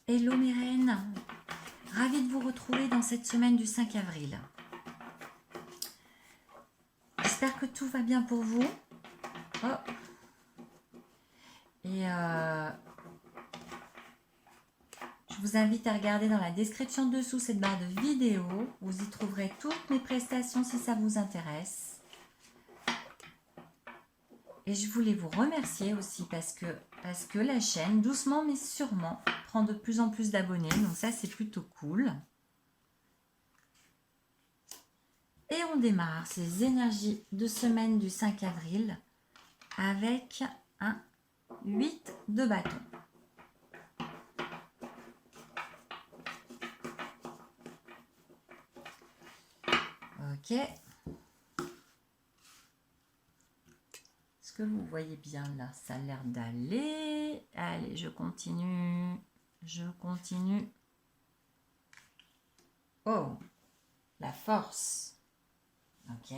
Hello mes reines, ravie de vous retrouver dans cette semaine du 5 avril. J'espère que tout va bien pour vous. Oh. Et je vous invite à regarder dans la description dessous cette barre de vidéo. Vous y trouverez toutes mes prestations si ça vous intéresse. Et je voulais vous remercier aussi parce que la chaîne, doucement mais sûrement, prend de plus en plus d'abonnés. Donc ça, c'est plutôt cool. Et on démarre ces énergies de semaine du 5 avril avec un 8 de bâton. Ok. Est-ce que vous voyez bien là? Ça a l'air d'aller. Allez, je continue. Je continue. Oh, la force. Ok.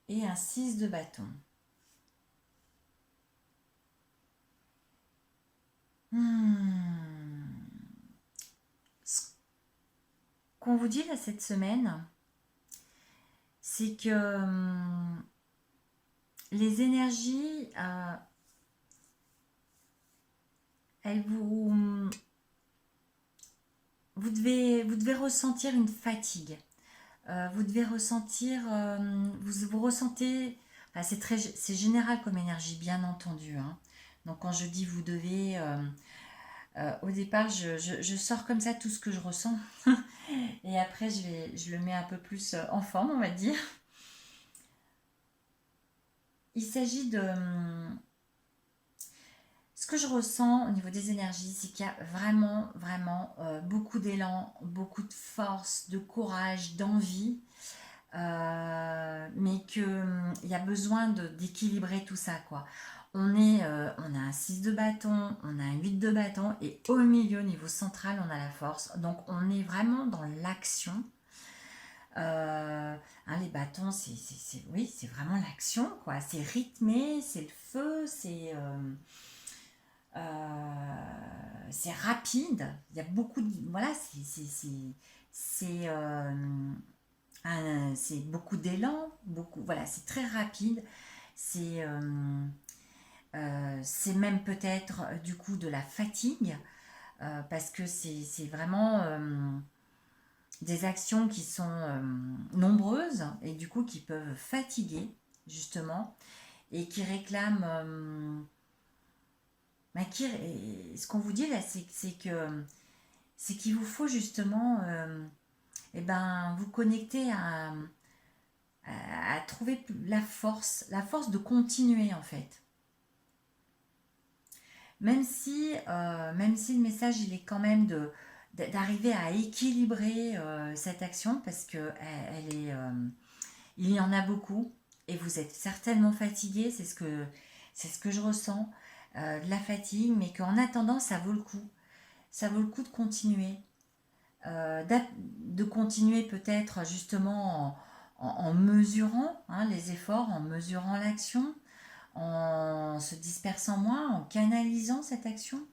Et un 6 de bâton. Ce qu'on vous dit là cette semaine, c'est que les énergies, elles vous devez ressentir une fatigue. Vous devez ressentir, vous ressentez, enfin, c'est général comme énergie, bien entendu. Hein. Donc quand je dis vous devez, au départ, je sors comme ça tout ce que je ressens. Et après, je le mets un peu plus en forme, on va dire. Il s'agit de... Ce que je ressens au niveau des énergies, c'est qu'il y a vraiment, vraiment beaucoup d'élan, beaucoup de force, de courage, d'envie. Mais qu'il y a besoin d'équilibrer tout ça, quoi. On a un 6 de bâton, on a un 8 de bâton, et au milieu, au niveau central, on a la force. Donc, on est vraiment dans l'action. Les bâtons, oui, c'est vraiment l'action, quoi. C'est rythmé, c'est le feu, c'est rapide. Il y a beaucoup de... Voilà, c'est beaucoup d'élan, voilà, c'est très rapide. C'est même peut-être du coup de la fatigue, parce que c'est vraiment des actions qui sont nombreuses et du coup qui peuvent fatiguer justement et qui réclament... ce qu'on vous dit là, c'est qu'il vous faut justement vous connecter à trouver la force de continuer en fait. Même si le message il est quand même d'arriver à équilibrer cette action parce que il y en a beaucoup et vous êtes certainement fatigué, c'est ce que je ressens, de la fatigue, mais qu'en attendant ça vaut le coup. Ça vaut le coup de continuer. De continuer peut-être justement en mesurant les efforts, en mesurant l'action, en se dispersant moins, en canalisant cette action.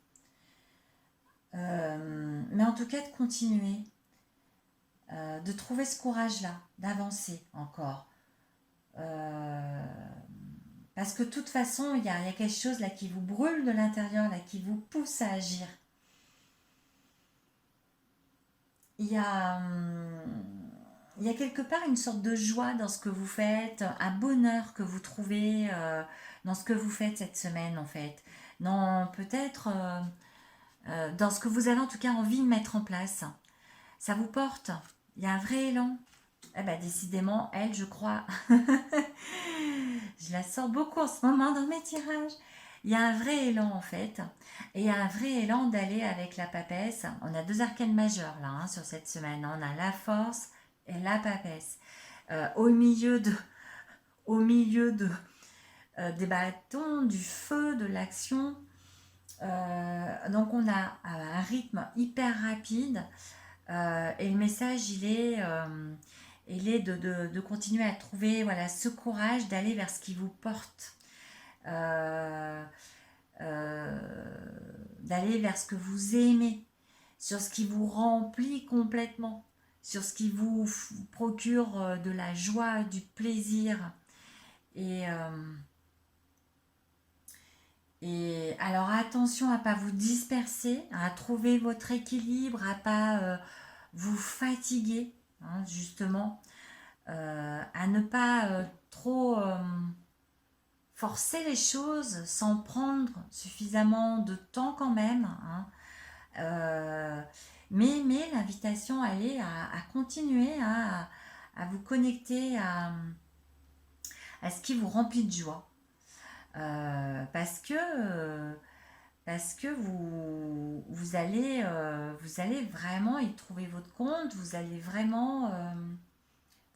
Mais en tout cas de continuer, de trouver ce courage-là, d'avancer encore. Parce que de toute façon, il y a quelque chose là qui vous brûle de l'intérieur, là, qui vous pousse à agir. Il y a quelque part une sorte de joie dans ce que vous faites, un bonheur que vous trouvez dans ce que vous faites cette semaine en fait. Peut-être dans ce que vous avez en tout cas envie de mettre en place. Ça vous porte, il y a un vrai élan. Eh ben, décidément, elle, je crois, je la sens beaucoup en ce moment dans mes tirages. Il y a un vrai élan en fait, et il y a un vrai élan d'aller avec la papesse. On a deux arcanes majeures là sur cette semaine. On a la force et la papesse. Au milieu des bâtons, du feu, de l'action. Donc on a un rythme hyper rapide. Et le message, il est de continuer à trouver voilà, ce courage d'aller vers ce qui vous porte. Euh, D'aller vers ce que vous aimez, sur ce qui vous remplit complètement, sur ce qui vous procure de la joie, du plaisir. Et, euh, et alors attention à ne pas vous disperser, à trouver votre équilibre, à ne pas vous fatiguer, hein, justement, à ne pas trop forcer les choses sans prendre suffisamment de temps quand même, hein. Euh, mais l'invitation, elle est à continuer à vous connecter à ce qui vous remplit de joie. Parce que vous allez vraiment y trouver votre compte, vous allez vraiment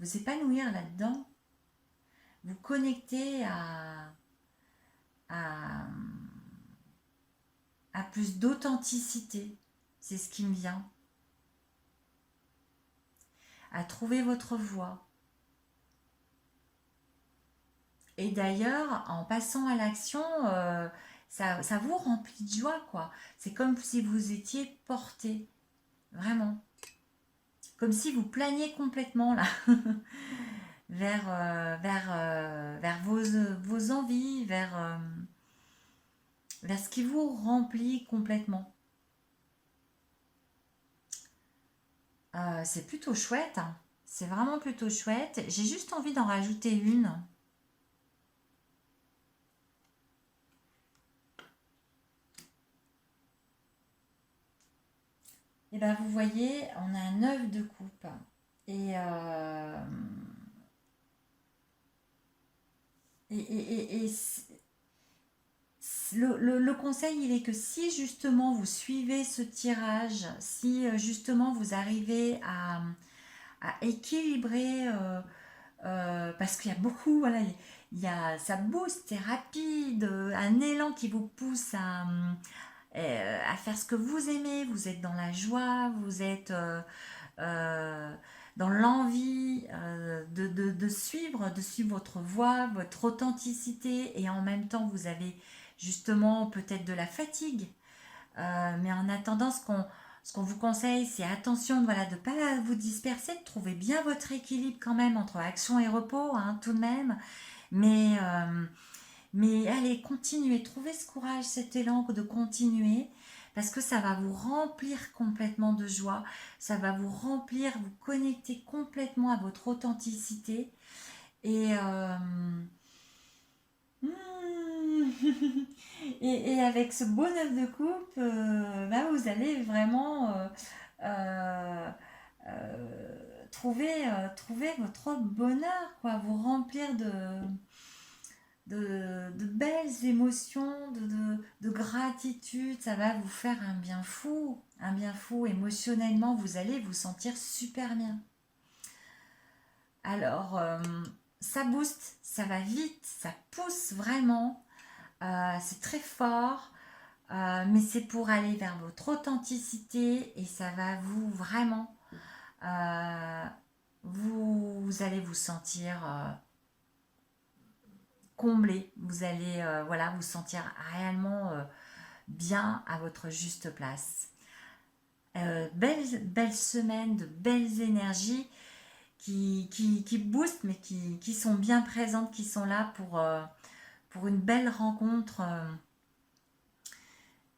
vous épanouir là-dedans, vous connecter à, à plus d'authenticité, c'est ce qui me vient, à trouver votre voie. Et d'ailleurs, en passant à l'action, ça vous remplit de joie, quoi. C'est comme si vous étiez porté, vraiment. Comme si vous planiez complètement, là, vers vos envies, vers ce qui vous remplit complètement. C'est plutôt chouette, hein. C'est vraiment plutôt chouette. J'ai juste envie d'en rajouter une. Et bien, vous voyez, on a un 9 de coupe. Et, et le conseil, il est que si justement vous suivez ce tirage, si justement vous arrivez à équilibrer, parce qu'il y a beaucoup, voilà, ça booste, c'est rapide, un élan qui vous pousse à faire ce que vous aimez, vous êtes dans la joie, vous êtes euh, dans l'envie de suivre votre voie, votre authenticité, et en même temps vous avez justement peut-être de la fatigue. Mais en attendant, ce qu'on vous conseille, c'est attention voilà, de ne pas vous disperser, de trouver bien votre équilibre quand même entre action et repos, hein, tout de même. Mais, euh, mais allez, continuez, trouvez ce courage, cet élan de continuer, parce que ça va vous remplir complètement de joie, ça va vous remplir, vous connecter complètement à votre authenticité. Et, et avec ce beau neuf de coupe, bah, vous allez vraiment euh, trouver votre bonheur, quoi, vous remplir de belles émotions, de gratitude. Ça va vous faire un bien fou émotionnellement, vous allez vous sentir super bien. Alors, ça booste, ça va vite, ça pousse vraiment. C'est très fort, mais c'est pour aller vers votre authenticité et ça va vous vraiment, euh, vous allez vous sentir comblé, vous allez voilà, vous sentir réellement bien à votre juste place. Belle semaine, de belles énergies qui boostent, mais qui sont bien présentes, qui sont là pour une belle rencontre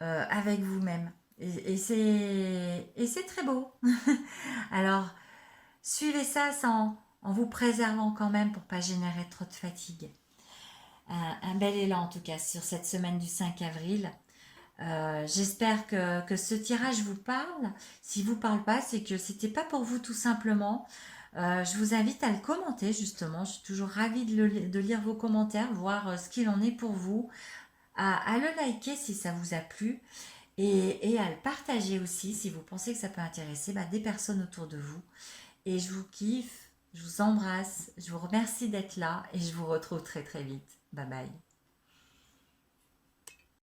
avec vous-même. Et c'est très beau. Alors, suivez ça en vous préservant quand même pour pas générer trop de fatigue. Un bel élan en tout cas sur cette semaine du 5 avril. J'espère que ce tirage vous parle. S'il ne vous parle pas, c'est que c'était pas pour vous tout simplement. Je vous invite à le commenter justement. Je suis toujours ravie de lire vos commentaires, voir ce qu'il en est pour vous, à le liker si ça vous a plu et à le partager aussi si vous pensez que ça peut intéresser des personnes autour de vous. Et je vous kiffe, je vous embrasse, je vous remercie d'être là et je vous retrouve très très vite. Bye bye.